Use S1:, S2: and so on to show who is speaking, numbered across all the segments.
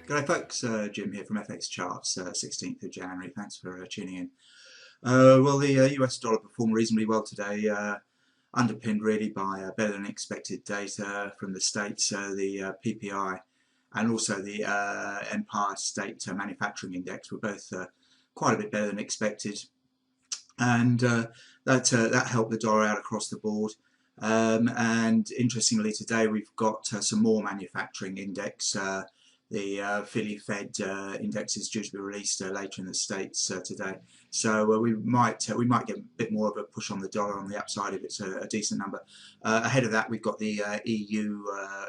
S1: G'day folks, Jim here from FX Charts, 16th of January. Thanks for tuning in. The US dollar performed reasonably well today, underpinned really by better than expected data from the States, the PPI and also the Empire State Manufacturing Index were both quite a bit better than expected, and that helped the dollar out across the board. And interestingly, today we've got some more manufacturing index. The Philly Fed index is due to be released later in the States today, so we might get a bit more of a push on the dollar on the upside if it's a decent number. Ahead of that, we've got the EU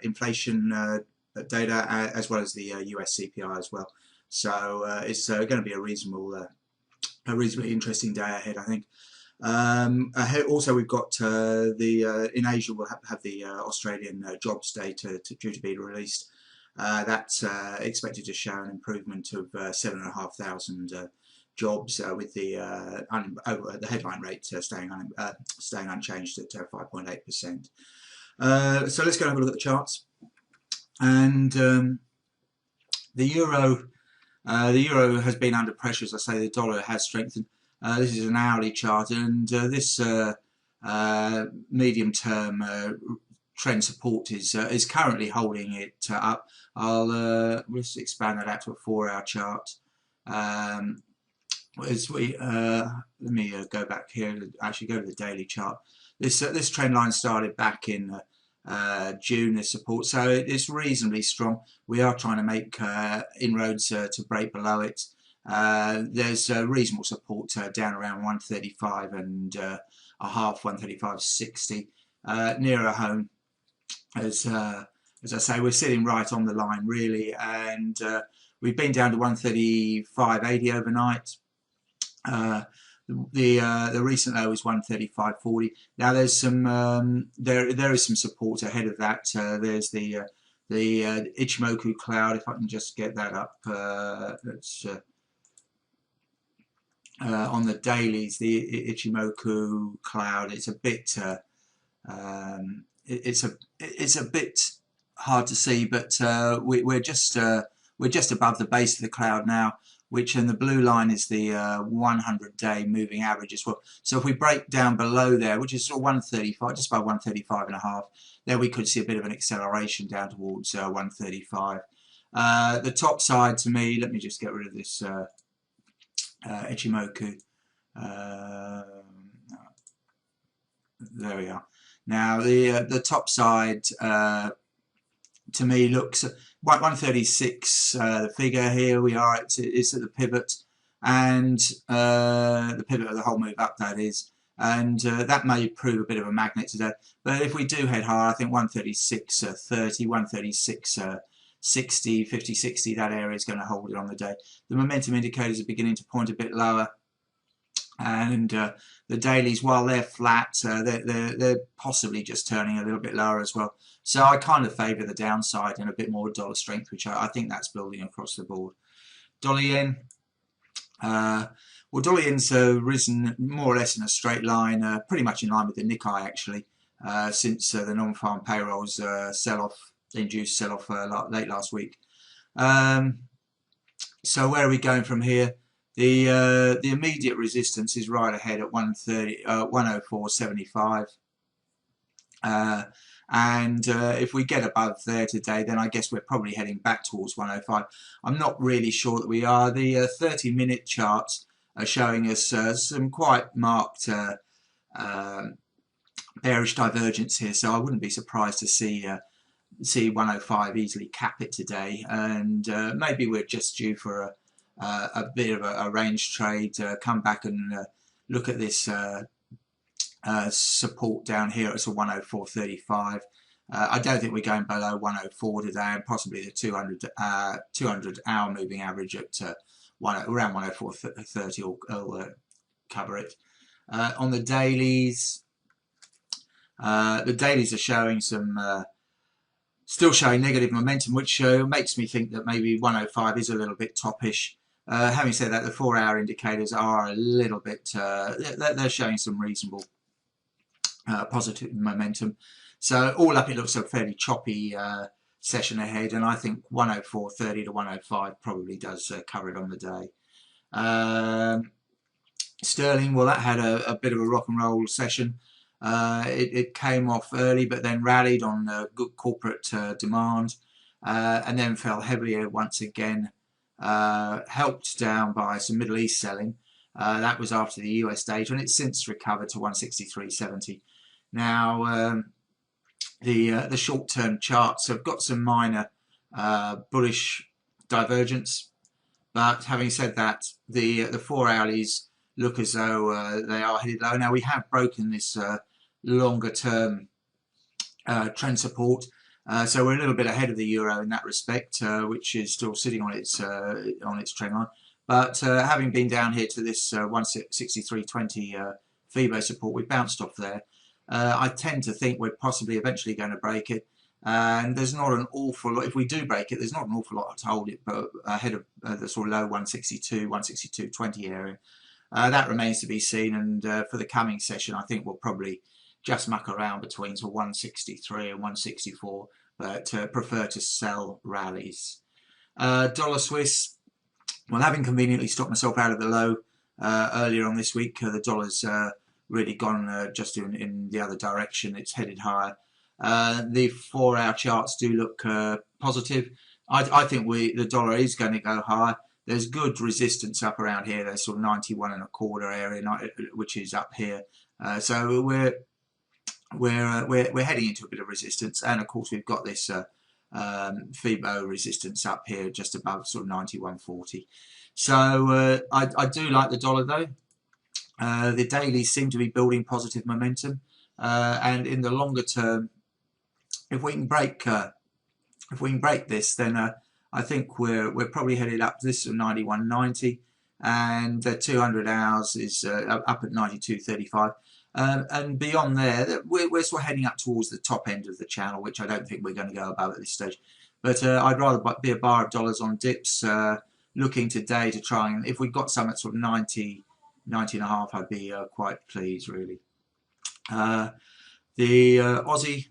S1: inflation data as well as the US CPI as well. So it's going to be a reasonably interesting day ahead, I think. Also, we've got in Asia we'll have the Australian jobs data due to be released. That's expected to show an improvement of 7,500 jobs, with the headline rate staying unchanged at 5.8%. So let's go and have a look at the charts. And the euro has been under pressure, as I say. The dollar has strengthened. This is an hourly chart, and this medium-term trend support is currently holding it up. I'll just expand that out to a 4-hour chart. As we let me go back here. Actually, go to the daily chart. This trend line started back in June. This support, so it's reasonably strong. We are trying to make inroads to break below it. There's reasonable support down around 135 and a half, 135.60, nearer home. As I say, we're sitting right on the line really, and we've been down to 135.80 overnight. The recent low is 135.40. Now there's some there is some support ahead of that. There's the Ichimoku cloud. If I can just get that up, that's on the dailies. The Ichimoku cloud. It's a bit it's a bit hard to see, but we're just above the base of the cloud now, which in the blue line is the 100-day moving average as well. So if we break down below there, which is 135, just about 135 and a half, there we could see a bit of an acceleration down towards 135. The top side to me, let me just get rid of this Ichimoku. There we are. Now the top side to me looks 136. The figure here we are. It's at the pivot, and the pivot of the whole move up, that is, and that may prove a bit of a magnet today. But if we do head higher, I think 136.30, 136.60, 50, 60. That area is going to hold it on the day. The momentum indicators are beginning to point a bit lower. And the dailies, while they're flat, they're possibly just turning a little bit lower as well. So I kind of favour the downside and a bit more dollar strength, which I think that's building across the board. Dollar yen, well, dollar yen's risen more or less in a straight line, pretty much in line with the Nikkei actually, since the non-farm payrolls induced sell-off late last week. So where are we going from here? The immediate resistance is right ahead at 104.75, and if we get above there today, then I guess we're probably heading back towards 105. I'm not really sure that we are. The 30-minute charts are showing us some quite marked bearish divergence here, so I wouldn't be surprised to see 105 easily cap it today, and maybe we're just due for a bit of a range trade, come back and look at this support down here. It's a 104.35. I don't think we're going below 104 today, and possibly the 200-hour moving average at around 104.30 will cover it. On the dailies are showing some still showing negative momentum, which makes me think that maybe 105 is a little bit toppish. Having said that, the 4-hour indicators are a little bit, they're showing some reasonable positive momentum. So all up, it looks a fairly choppy session ahead, and I think 104.30 to 105 probably does cover it on the day. Sterling, well, that had a bit of a rock and roll session. It came off early, but then rallied on good corporate demand, and then fell heavily once again, helped down by some Middle East selling. That was after the US data, and it's since recovered to 163.70. Now, the short-term charts have got some minor bullish divergence, but having said that, the 4 hourlies look as though they are headed low. Now, we have broken this longer-term trend support, so we're a little bit ahead of the euro in that respect, which is still sitting on its trend line. But having been down here to this 163.20 FIBO support, we bounced off there. I tend to think we're possibly eventually going to break it, and there's not an awful lot. If we do break it, there's not an awful lot to hold it, but ahead of the sort of low 162, 162.20 area. That remains to be seen, and for the coming session, I think we'll probably just muck around between 163 and 164, but prefer to sell rallies. Dollar Swiss, well, having conveniently stopped myself out of the low earlier on this week, the dollar's really gone just in the other direction. It's headed higher. The 4 hour charts do look positive. I think the dollar is going to go higher. There's good resistance up around here. There's sort of 91.25 area, which is up here. So we're heading into a bit of resistance, and of course we've got this FIBO resistance up here just above sort of 91.40. So I do like the dollar though. The dailies seem to be building positive momentum, and in the longer term, if we can break this, then I think we're probably headed up to this 91.90, and the 200 hours is up at 92.35, and beyond there, we're sort of heading up towards the top end of the channel, which I don't think we're going to go above at this stage. But I'd rather be a buyer of dollars on dips, looking today to try and, if we got some at sort of 90 and a half, I'd be quite pleased, really. The Aussie,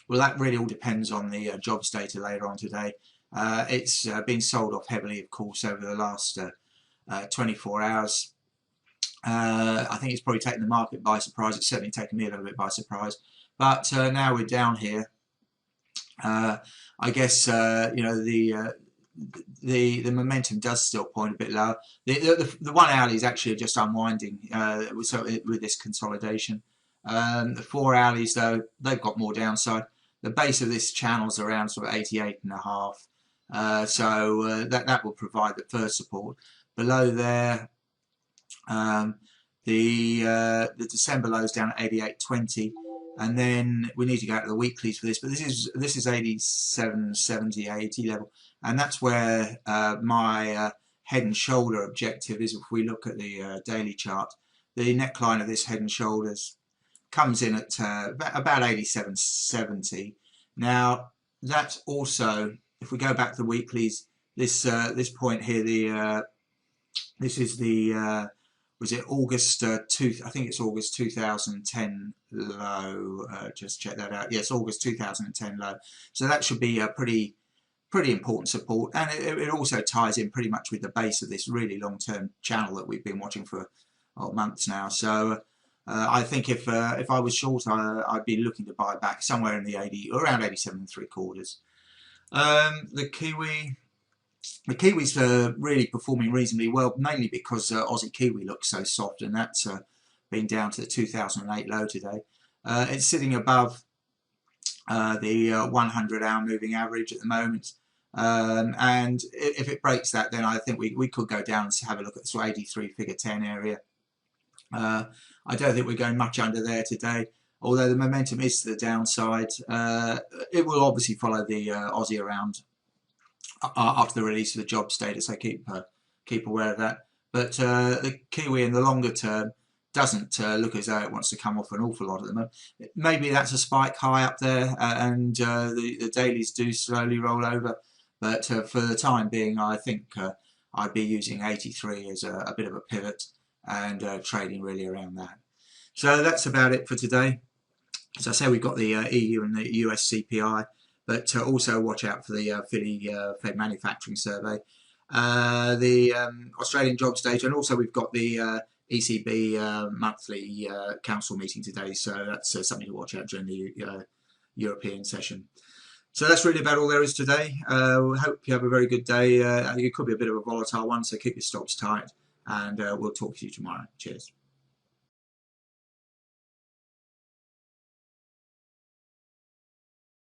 S1: well, that really all depends on the jobs data later on today. It's been sold off heavily, of course, over the last 24 hours. I think it's probably taken the market by surprise. It's certainly taken me a little bit by surprise. But now we're down here. I guess you know, the momentum does still point a bit lower. The 1 hourly is actually just unwinding with this consolidation. The 4 hourlies, though, they've got more downside. The base of this channel is around sort of 88.5, so that will provide the first support. Below there, the December low is down at 88.20, and then we need to go out to the weeklies for this. But this is 87.70, 80 level, and that's where my head and shoulder objective is. If we look at the daily chart, the neckline of this head and shoulders comes in at about 87.70. Now that's also, if we go back to the weeklies, this point here, this is the was it August I think it's August 2010 low. Just check that out. Yes, August 2010 low. So that should be a pretty important support, and it also ties in pretty much with the base of this really long-term channel that we've been watching for months now. So I think if I was short, I'd be looking to buy back somewhere in the 80, around 87.75. The Kiwis are really performing reasonably well, mainly because Aussie Kiwi looks so soft, and that's been down to the 2008 low today. It's sitting above the 100 hour moving average at the moment, and if it breaks that, then I think we could go down and have a look at the 83 figure 10 area. I don't think we're going much under there today, although the momentum is to the downside. It will obviously follow the Aussie around after the release of the jobs data, so keep aware of that. But the Kiwi in the longer term doesn't look as though it wants to come off an awful lot at the moment. Maybe that's a spike high up there, and the dailies do slowly roll over. But for the time being, I think I'd be using 83 as a bit of a pivot, and trading really around that. So that's about it for today. As I say, we've got the EU and the US CPI, but also watch out for the Philly Fed manufacturing survey, the Australian jobs data, and also we've got the ECB monthly council meeting today, so that's something to watch out during the European session. So that's really about all there is today. We hope you have a very good day. It could be a bit of a volatile one, so keep your stops tight, and we'll talk to you tomorrow. Cheers.